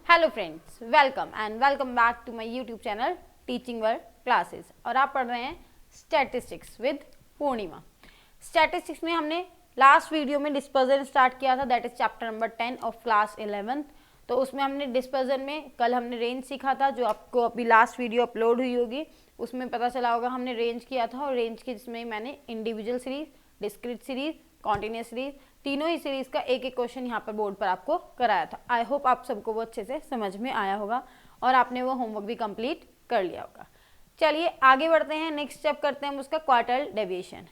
Hello friends, welcome back to my YouTube channel teaching world classes. और आप पढ़ रहे हैं स्टैटिस्टिक्स विद पूर्णिमा। स्टैटिस्टिक्स में हमने लास्ट वीडियो में डिस्पर्जन स्टार्ट किया था, that is chapter number 10 of class 11। तो उसमें हमने डिस्पर्जन में कल हमने रेंज सीखा था, जो आपको अभी लास्ट वीडियो अपलोड हुई होगी उसमें पता चला होगा हमने रेंज किया था। और रेंज की जिसमें मैंने individual series, discrete series, continuous series, तीनों ही सीरीज का एक एक क्वेश्चन यहाँ पर बोर्ड पर आपको कराया था। आई होप आप सबको वो अच्छे से समझ में आया होगा और आपने वो होमवर्क भी कंप्लीट कर लिया होगा। चलिए आगे बढ़ते हैं, नेक्स्ट स्टेप करते हैं हम उसका क्वार्टाइल डेविएशन।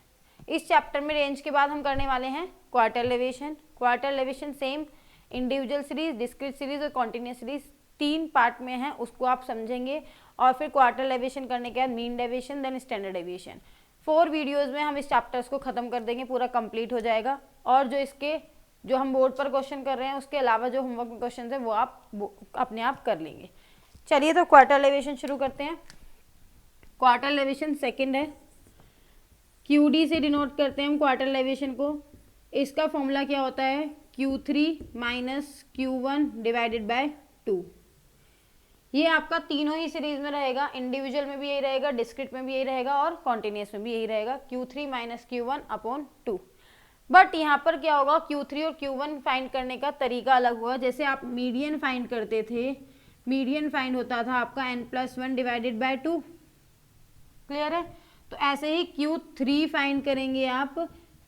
इस चैप्टर में रेंज के बाद हम करने वाले हैं quartile deviation. Quartile deviation same individual series, discrete series और कॉन्टिन्यूस सीरीज तीन पार्ट में है, उसको आप समझेंगे। और फिर क्वार्टाइल डेविएशन करने के बाद mean deviation, then standard deviation. 4 videos में हम इस चैप्टर्स को खत्म कर देंगे, पूरा कंप्लीट हो जाएगा। और जो हम बोर्ड पर क्वेश्चन कर रहे हैं उसके अलावा जो होमवर्क में क्वेश्चन है वो आप अपने आप कर लेंगे। चलिए तो क्वार्टाइल डेविएशन शुरू करते हैं। क्वार्टाइल डेविएशन सेकंड है, QD से डिनोट करते हैं हम क्वार्टाइल डेविएशन को। इसका फॉर्मूला क्या होता है, Q3 minus Q1 divided by 2। ये आपका तीनों ही सीरीज में रहेगा, इंडिविजुअल में भी यही रहेगा, डिस्क्रीट में भी यही रहेगा और कॉन्टिन्यूस में भी यही रहेगा, Q3 minus Q1 upon 2। But यहाँ पर क्या होगा, Q3 और Q1 फाइंड करने का तरीका अलग होगा। जैसे आप मीडियन फाइंड करते थे, मीडियन फाइंड होता था आपका n+1 डिवाइडेड बाय 2, क्लियर है। तो ऐसे ही Q3 फाइंड करेंगे आप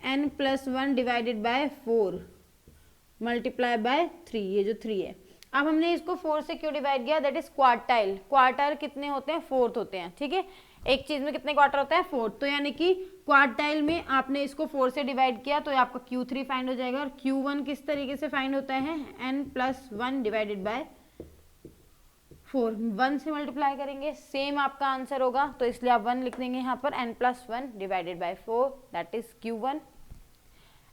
n+1 divided by 4 multiply by 3, ये जो 3 है। अब हमने इसको 4 से क्यों डिवाइड किया, दैट इज क्वार्टाइल। क्वार्टर कितने होते हैं, 4th होते हैं, ठीक है। एक चीज में कितने क्वार्टर होता है, 4th। तो यानी कि क्वार्टाइल में आपने इसको 4 से डिवाइड किया तो आपका Q3 फाइंड हो जाएगा। और Q1 किस तरीके से फाइंड होता है, n+1 डिवाइडेड बाय 4, 1 से मल्टीप्लाई करेंगे, सेम आपका आंसर होगा। तो इसलिए आप 1 लिख देंगे यहाँ पर, n+1 divided by 4 that is Q1,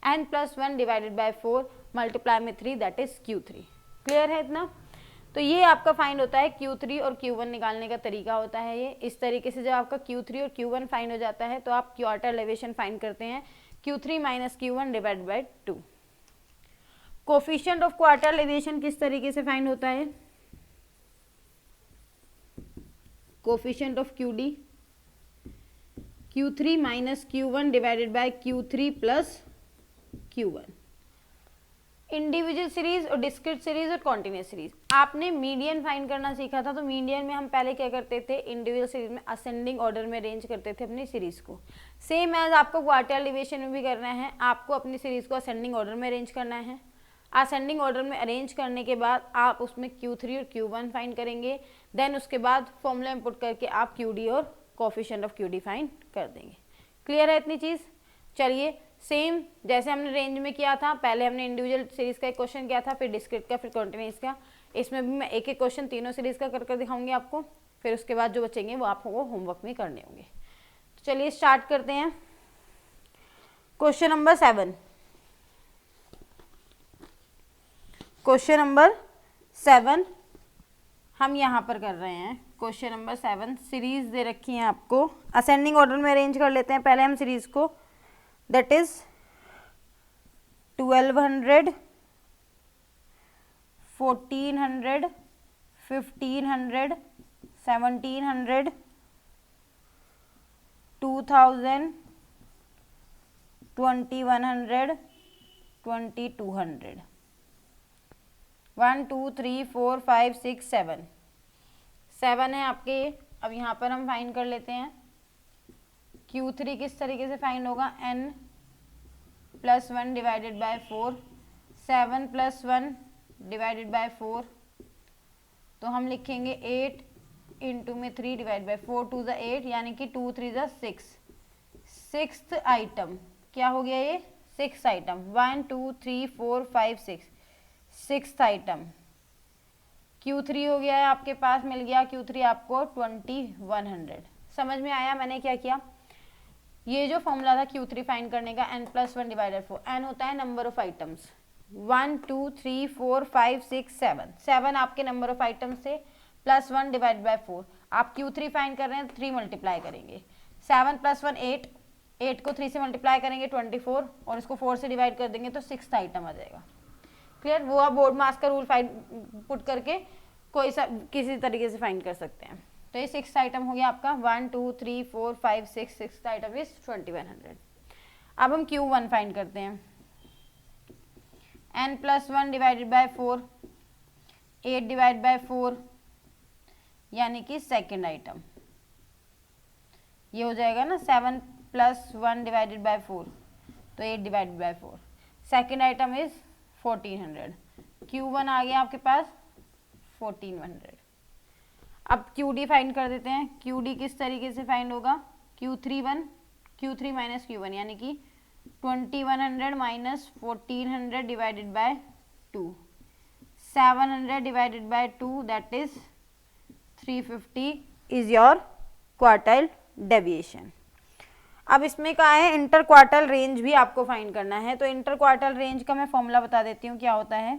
n+1 divided by 4 multiply में 3 दैट इज Q3। क्लियर है इतना। तो ये आपका फाइंड होता है Q3 और Q1 निकालने का तरीका होता है ये। इस तरीके से जब आपका Q3 और Q1 फाइंड हो जाता है तो आप क्वार्टाइल डेविएशन फाइंड करते हैं, Q3 minus Q1 divided by 2। Coefficient of quartile deviation किस तरीके से फाइंड होता है, coefficient of QD, Q3 minus Q1 divided by Q3 plus Q1। Individual series और डिस्क्रीट सीरीज और कॉन्टिन्यूस सीरीज। आपने मीडियन फाइंड करना सीखा था, तो मीडियन में हम पहले क्या करते थे, इंडिविजुअल सीरीज में असेंडिंग ऑर्डर में अरेंज करते थे अपनी सीरीज को। सेम एज आपको क्वार्टाइल डेविएशन में भी करना है, आपको अपनी सीरीज को असेंडिंग ऑर्डर में अरेंज करना है। असेंडिंग ऑर्डर में अरेंज करने के बाद आप उसमें Q3 और Q1 फाइंड करेंगे, देन उसके बाद फॉर्मूला इंपुट करके आप QD और कोफिशिएंट ऑफ QD फाइंड कर देंगे। क्लियर है इतनी चीज। चलिए सेम जैसे हमने रेंज में किया था, पहले हमने इंडिविजुअल सीरीज का एक क्वेश्चन किया था, फिर डिस्क्रीट का, फिर कॉन्टिन्यूस का। इसमें भी मैं एक एक क्वेश्चन तीनों सीरीज का कर दिखाऊंगी आपको, फिर उसके बाद जो बचेंगे वो आपको होमवर्क में करने होंगे। तो चलिए स्टार्ट करते हैं। क्वेश्चन नंबर 7, क्वेश्चन नंबर 7 हम यहाँ पर कर रहे हैं। क्वेश्चन नंबर 7 सीरीज दे रखी है आपको, असेंडिंग ऑर्डर में अरेंज कर लेते हैं पहले हम सीरीज को। दैट इज 1200, 1400, 1500, 1700, 2000, 2100, 2200, 1 2 3 4 5 6 7 है आपके। अब यहाँ पर हम फाइंड कर लेते हैं Q3 किस तरीके से फाइंड होगा, n+1 divided by 4, 7+1 divided by 4। तो हम लिखेंगे 8 इंटू में 3 डिवाइड बाय 4 2 ज़ा 8, यानी कि 2 3 ज़ा 6। सिक्स्थ आइटम क्या हो गया, ये 6th item, 1 2 3 4 5 6, 6th item Q3 हो गया है आपके पास, मिल गया Q3 आपको 2100। समझ में आया मैंने क्या किया। ये जो फॉर्मूला था Q3 फाइंड करने का, n+1 डिवाइडेड 4, n होता है नंबर ऑफ आइटम्स, 1 2 3 4 5 6 7 आपके नंबर ऑफ आइटम्स थे, +1 डिवाइड बाय 4। आप Q3 फाइंड कर रहे हैं तो 3 मल्टीप्लाई करेंगे, 7 + 1 8, 8 को 3 से मल्टीप्लाई करेंगे 24, और इसको 4 से डिवाइड कर देंगे तो 6th आइटम आ जाएगा। क्लियर। वो आप बोर्ड मास का रूल पुट करके कोई सा किसी तरीके से फाइंड कर सकते हैं। तो ये 6th आइटम हो गया आपका 1 2 3 4 5 6 6th आइटम इज 2100। अब हम Q1 फाइंड करते हैं। n+1 divided by 4, 8 divide by 4 यानी कि सेकेंड आइटम ये हो जाएगा ना 7+1 डिवाइडेड बाय 4, तो 8 divided by 4। Second item is 1400। Q1 आ गया आपके पास 1400। अब QD फाइंड कर देते हैं। QD किस तरीके से फाइंड होगा, Q3 माइनस Q1 यानी कि 2100 minus 1400 divided by 2, 700 divided by 2 that is 350 is your quartile deviation. अब इसमें कहा है इंटर क्वार्टाइल रेंज भी आपको फाइंड करना है। तो इंटर क्वार्टाइल रेंज का मैं फॉर्मूला बता देती हूँ क्या होता है।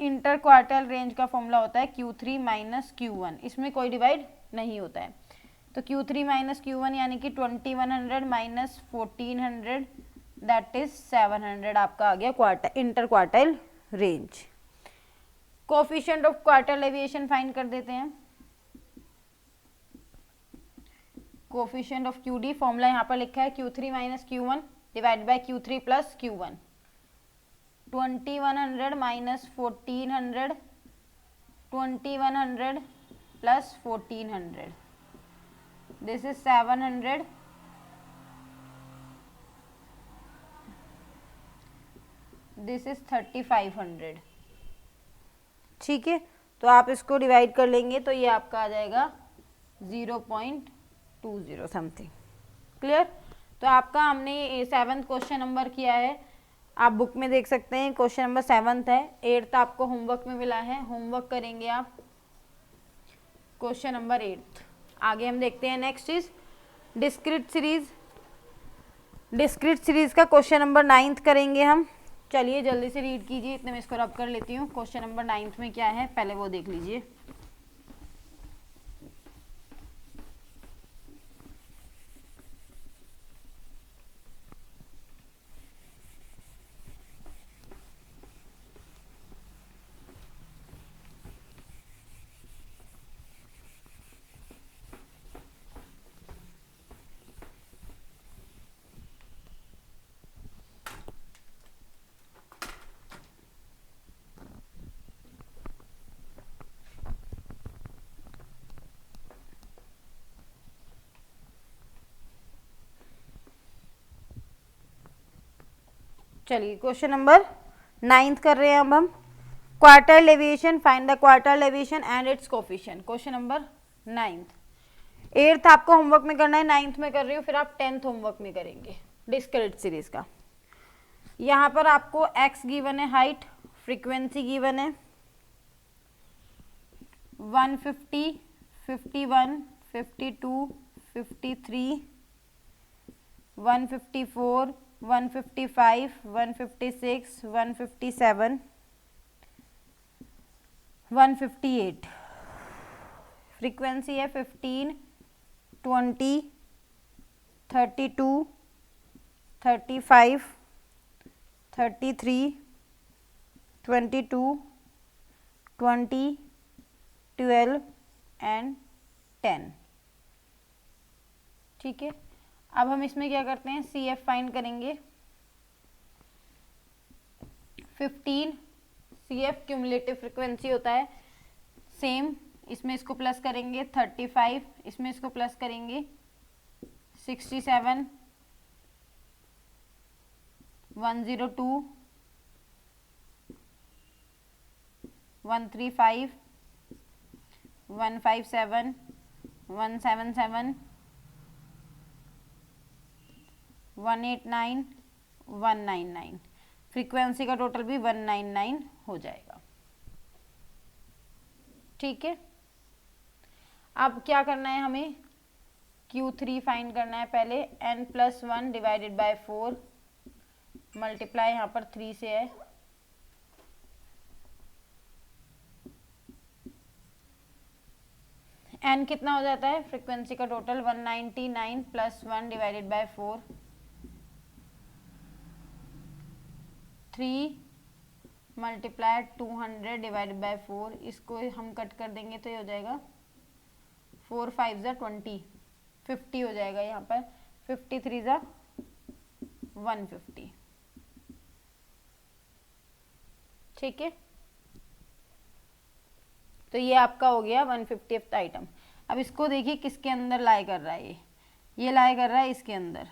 इंटर क्वार्टाइल रेंज का फॉर्मूला होता है Q3 माइनस Q1, इसमें कोई डिवाइड नहीं होता है। तो Q3 माइनस Q1 यानी कि 2100 माइनस 1400 दैट इज 700 आपका आ गया inter quartile range. Coefficient of quartile deviation find कर देते हैं। कोफिशिएंट ऑफ QD फॉर्मूला यहाँ पर लिखा है Q3 minus Q1 divide by Q3 plus Q1। 2100 minus 1400, 2100 plus 1400 this is 700, this is 3500। ठीक है, तो आप इसको डिवाइड कर लेंगे तो ये आपका आ जाएगा 0.20 समथिंग। क्लियर। तो आपका हमने 7th क्वेश्चन नंबर किया है, आप बुक में देख सकते हैं क्वेश्चन नंबर 7th है। 8th आपको होमवर्क में मिला है, होमवर्क करेंगे आप क्वेश्चन नंबर 8th। आगे हम देखते हैं next is discrete series. Discrete series का क्वेश्चन नंबर 9th करेंगे हम। चलिए जल्दी से रीड कीजिए, इतने में इसको रब कर लेती हूँ। क्वेश्चन नंबर 9th में क्या है पहले वो देख लीजिए। चलिए क्वेश्चन नंबर 9th कर रहे हैं अब हम। Quartile deviation, find the quartile deviation and it's coefficient. Question number 9th। 8th आपको होमवर्क में करना है, 9th में कर रही हूँ, फिर आप 10th होमवर्क में करेंगे डिस्क्रीट सीरीज का। यहाँ पर आपको x गिवन है, हाइट, फ्रीक्वेंसी गिवन है 150, 51, 52, 53, 154, 155, 156, 157, 158। फ्रीक्वेंसी है 15, 20, 32, 35, 33, 22, 20, 12 एंड 10। ठीक है, अब हम इसमें क्या करते हैं, CF फाइंड करेंगे। 15 CF क्यूमुलेटिव फ्रीक्वेंसी होता है, सेम इसमें इसको प्लस करेंगे 35, इसमें इसको प्लस करेंगे 67, 102, 135, 157, 177, 189, 199। फ्रीक्वेंसी का टोटल भी 199 हो जाएगा। ठीक है, अब क्या करना है हमें, Q3 फाइंड करना है पहले। n+1 डिवाइडेड बाय 4 मल्टीप्लाई यहाँ पर 3 से है, n कितना हो जाता है, फ्रीक्वेंसी का total 199 plus 1 divided by 4, 3 multiply 200 divided by 4, इसको हम कट कर देंगे तो ये हो जाएगा 4 5 ज़ा 20, 50 हो जाएगा यहाँ पर, 53 ज़ा 150। ठीक है, तो ये आपका हो गया 150th आइटम। अब इसको देखिए किसके अंदर लाई कर रहा है, ये लाई कर रहा है इसके अंदर।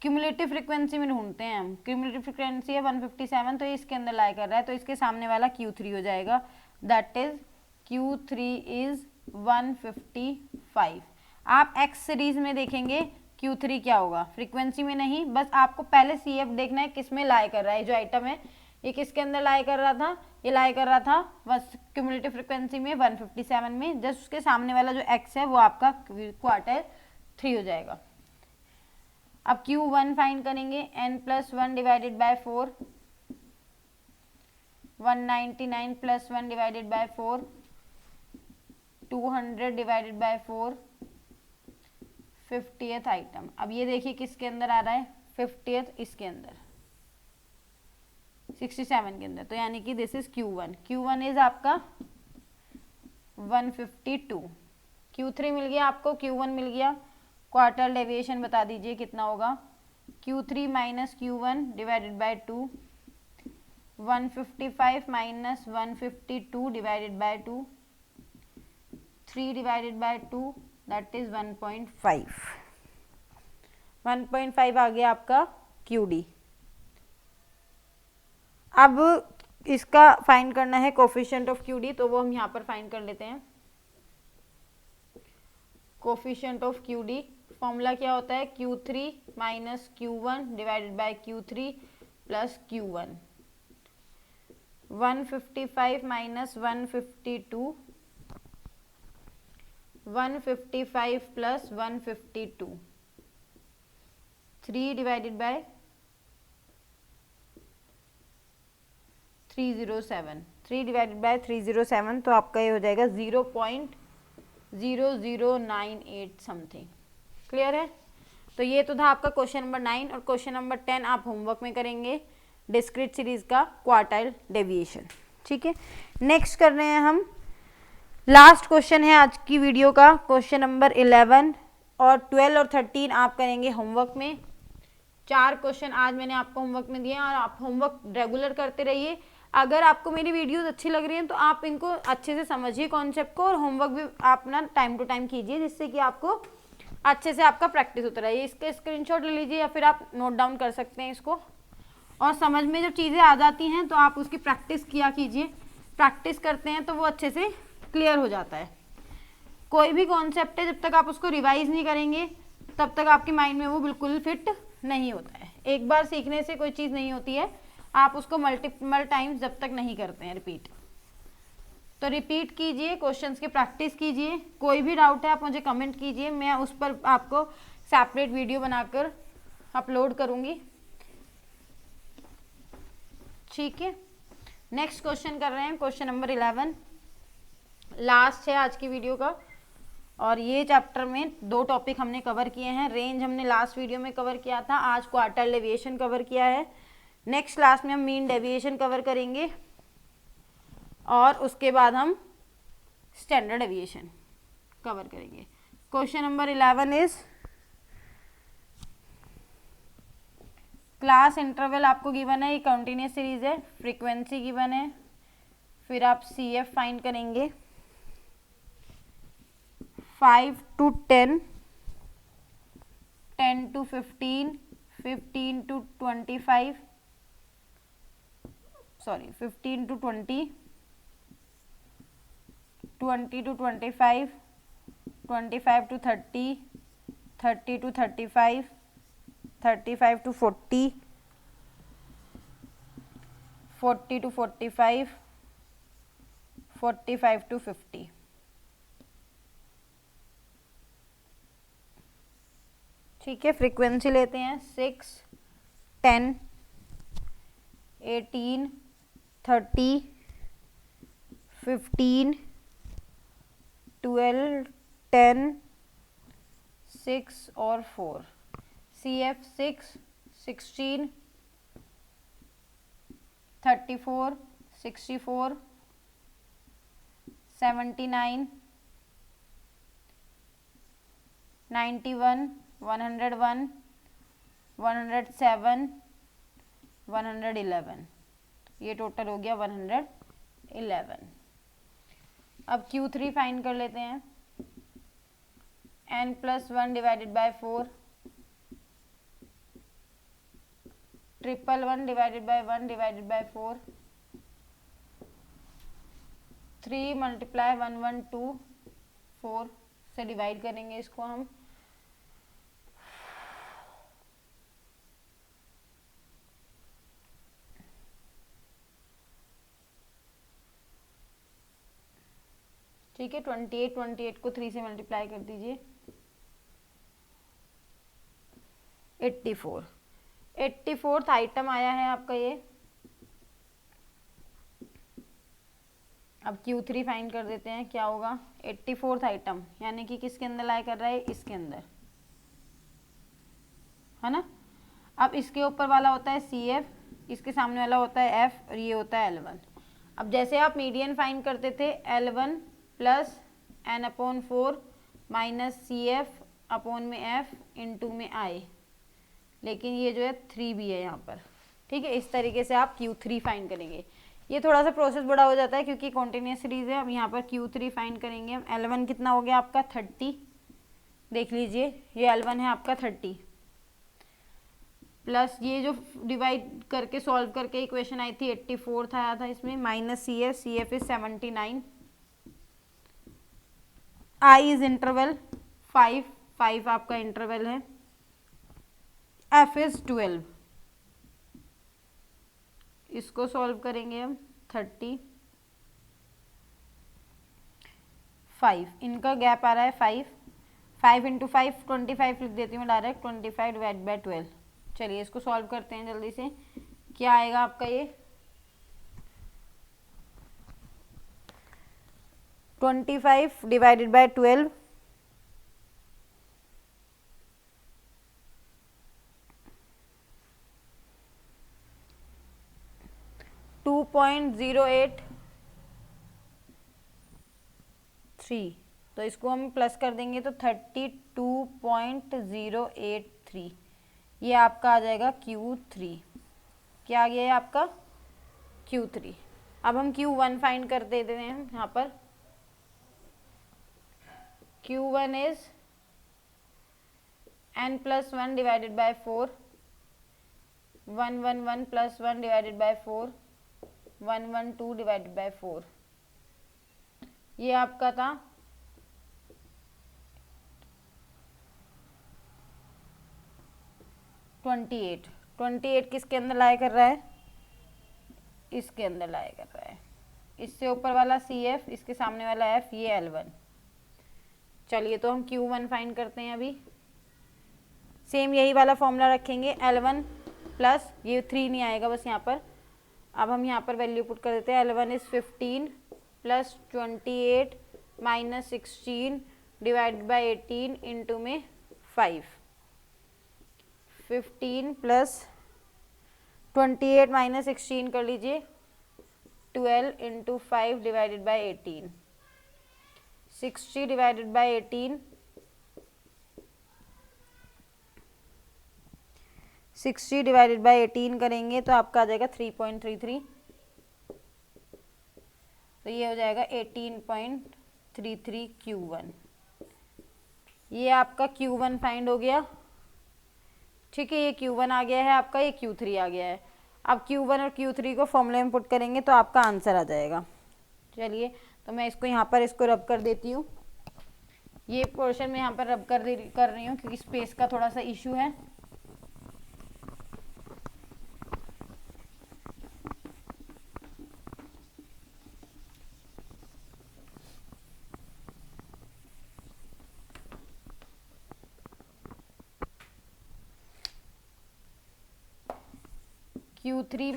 क्यूमुलेटिव फ्रीक्वेंसी में ढूंढते हैं हम, क्यूमुलेटिव फ्रीक्वेंसी है 157, तो ये इसके अंदर लाई कर रहा है, तो इसके सामने वाला Q3 हो जाएगा, दैट इज Q3 इज 155। आप एक्स सीरीज में देखेंगे Q3 क्या होगा, फ्रीक्वेंसी में नहीं, बस आपको पहले CF देखना है किस में लाई कर रहा है। जो आइटम है ये किसके अंदर लाई कर रहा था, ये लाई कर रहा था बस क्यूमुलेटिव फ्रीक्वेंसी में 157 में, जस्ट उसके सामने वाला जो एक्स है वो आपका क्वार्टाइल 3 हो जाएगा। अब Q1 फाइंड करेंगे, n+1 divided by 4, 199 + 1 divided by 4, 200 divided by 4, 50th item. अब ये देखिए किसके अंदर आ रहा है, 50th इसके अंदर, 67 के अंदर, तो यानी कि this is Q1। Q1 is आपका 152। Q3 मिल गया आपको, Q1 मिल गया, क्वार्टर डेविएशन बता दीजिए कितना होगा, Q3 minus Q1 divided by 2, 155 minus 152 divided by 2, 3 divided by 2, that is 1.5। 1.5 आ गया आपका QD। अब इसका फाइंड करना है कोफिशिएंट ऑफ QD, तो वो हम यहाँ पर फाइंड कर लेते हैं। कोफिशिएंट ऑफ QD फॉर्मूला क्या होता है, Q3 minus Q1 divided by Q3 plus Q1। 155 minus 152, 155 plus 152, 3 divided by 307, 3 divided by 307, तो आपका ये हो जाएगा 0.0098 समथिंग। क्लियर है, तो ये तो था आपका क्वेश्चन नंबर 9, और क्वेश्चन नंबर 10 आप होमवर्क में करेंगे, डिस्क्रीट सीरीज का क्वार्टाइल डेविएशन। ठीक है, नेक्स्ट कर रहे हैं हम, लास्ट क्वेश्चन है आज की वीडियो का, क्वेश्चन नंबर 11 और 12 और 13 आप करेंगे होमवर्क में। 4 क्वेश्चन आज मैंने आपको होमवर्क में दिए हैं, और आप होमवर्क रेगुलर करते रहिए। अगर आपको मेरी वीडियोस अच्छी लग रही हैं तो आप इनको अच्छे से समझिए कॉन्सेप्ट को, और होमवर्क भी आप ना टाइम टू टाइम कीजिए, जिससे कि आपको अच्छे से आपका प्रैक्टिस होता रहे। इसका स्क्रीनशॉट ले लीजिए या फिर आप नोट डाउन कर सकते हैं इसको, और समझ में जब चीज़ें आ जाती हैं तो आप उसकी प्रैक्टिस किया कीजिए। प्रैक्टिस करते हैं तो वो अच्छे से क्लियर हो जाता है। कोई भी कॉन्सेप्ट है जब तक आप उसको रिवाइज नहीं करेंगे तब तक आपके माइंड में वो बिल्कुल फिट नहीं होता है। एक बार सीखने से कोई चीज़ नहीं होती है, आप उसको मल्टीपल टाइम्स जब तक नहीं करते हैं रिपीट। तो रिपीट कीजिए, क्वेश्चंस की प्रैक्टिस कीजिए। कोई भी डाउट है आप मुझे कमेंट कीजिए, मैं उस पर आपको सेपरेट वीडियो बनाकर अपलोड करूँगी। ठीक है, नेक्स्ट क्वेश्चन कर रहे हैं, क्वेश्चन नंबर 11 लास्ट है आज की वीडियो का, और ये चैप्टर में 2 टॉपिक हमने कवर किए हैं। रेंज हमने लास्ट वीडियो में कवर किया था, आज क्वार्टाइल डेविएशन कवर किया है। नेक्स्ट क्लास में हम मीन डेविएशन कवर करेंगे, और उसके बाद हम स्टैंडर्ड डेविएशन कवर करेंगे। Question number 11 is, class interval आपको गिवन है, ये कंटिन्यूस सीरीज है, फ्रीक्वेंसी गिवन है, फिर आप CF फाइंड करेंगे, 5 to 10, 10 to 15, 15 to 25, sorry 15 to 20, 20 to 25, 25 to 30, 30 to 35, 35 to 40, 40 to 45, 45 to 50। ठीक है, फ्रीक्वेंसी लेते हैं 6, 10, 18, 30, 15, 12, 10, 6 और 4। CF 6, 16, 34, 64, 79, 91, 101, 107, 111, ये टोटल हो गया 111। अब Q3 फाइंड कर लेते हैं। n+1 divided by 4, 111 divided by 1 divided by 4, 3 multiply 112, 4 से डिवाइड करेंगे इसको हम। ठीक है, 28 को 3 से मल्टीप्लाई कर दीजिए, 84th आइटम आया है आपका ये। अब Q3 फाइंड कर देते हैं, क्या होगा। 84th आइटम यानी कि किसके अंदर लाई कर रहा है, इसके अंदर, है ना। अब इसके ऊपर वाला होता है CF, इसके सामने वाला होता है F और ये होता है L1। अब जैसे आप मीडियन फाइंड करते थे, L1 plus n/4 minus CF upon में F इंटू में I, लेकिन ये जो है 3 भी है यहाँ पर। ठीक है, इस तरीके से आप Q3 फाइंड करेंगे। ये थोड़ा सा प्रोसेस बड़ा हो जाता है क्योंकि कॉन्टिन्यूस सीरीज है। अब यहाँ पर Q3 फाइंड करेंगे हम। L1 कितना हो गया आपका 30, देख लीजिए ये L1 है आपका 30, प्लस ये जो डिवाइड करके सॉल्व करके इक्वेशन आई थी 84 आया था इसमें, minus CF is 79, I is interval 5 आपका इंटरवल है, F इज 12। इसको सॉल्व करेंगे हम 35, इनका गैप आ रहा है 5 इंटू 5 25 लिख देती हूँ डायरेक्ट, 25 डिवाइड बाय 12। चलिए इसको सॉल्व करते हैं जल्दी से। क्या आएगा आपका ये 25 डिवाइडेड बाय 12, 2.083, तो इसको हम प्लस कर देंगे तो 32.083, ये आपका आ जाएगा Q3। क्या आ गया है आपका Q3। अब हम Q1 फाइंड कर देते हैं यहाँ पर। Q1 is n+1 divided by 4, 111 plus 1 divided by 4, 112 divided by 4, ये आपका था 28 किसके अंदर लाया कर रहा है, इसके अंदर लाया कर रहा है। इससे ऊपर वाला CF, इसके सामने वाला F, ये L1। चलिए तो हम Q1 फाइंड करते हैं। अभी सेम यही वाला फॉर्मूला रखेंगे, L1 प्लस ये 3 नहीं आएगा बस यहाँ पर। अब हम यहाँ पर वैल्यू पुट कर देते हैं, L1 is 15 plus 28 minus 16 divide by 18 into में 5, 15 प्लस 28 माइनस 16 कर लीजिए, 12 into 5 divided by 18, 60 divided by 18, 60 divided by 18 करेंगे तो आपका आ जाएगा 3.33, तो ये हो जाएगा 18.33 Q1। ये आपका Q1 फाइंड हो गया। ठीक है, ये Q1 आ गया है आपका, ये Q3 आ गया है। अब Q1 और Q3 को फॉर्मूले में पुट करेंगे तो आपका आंसर आ जाएगा। चलिए तो मैं इसको यहाँ पर इसको रब कर देती हूँ। ये पोर्शन में यहाँ पर रब कर रही हूँ क्योंकि स्पेस का थोड़ा सा इशू है। Q3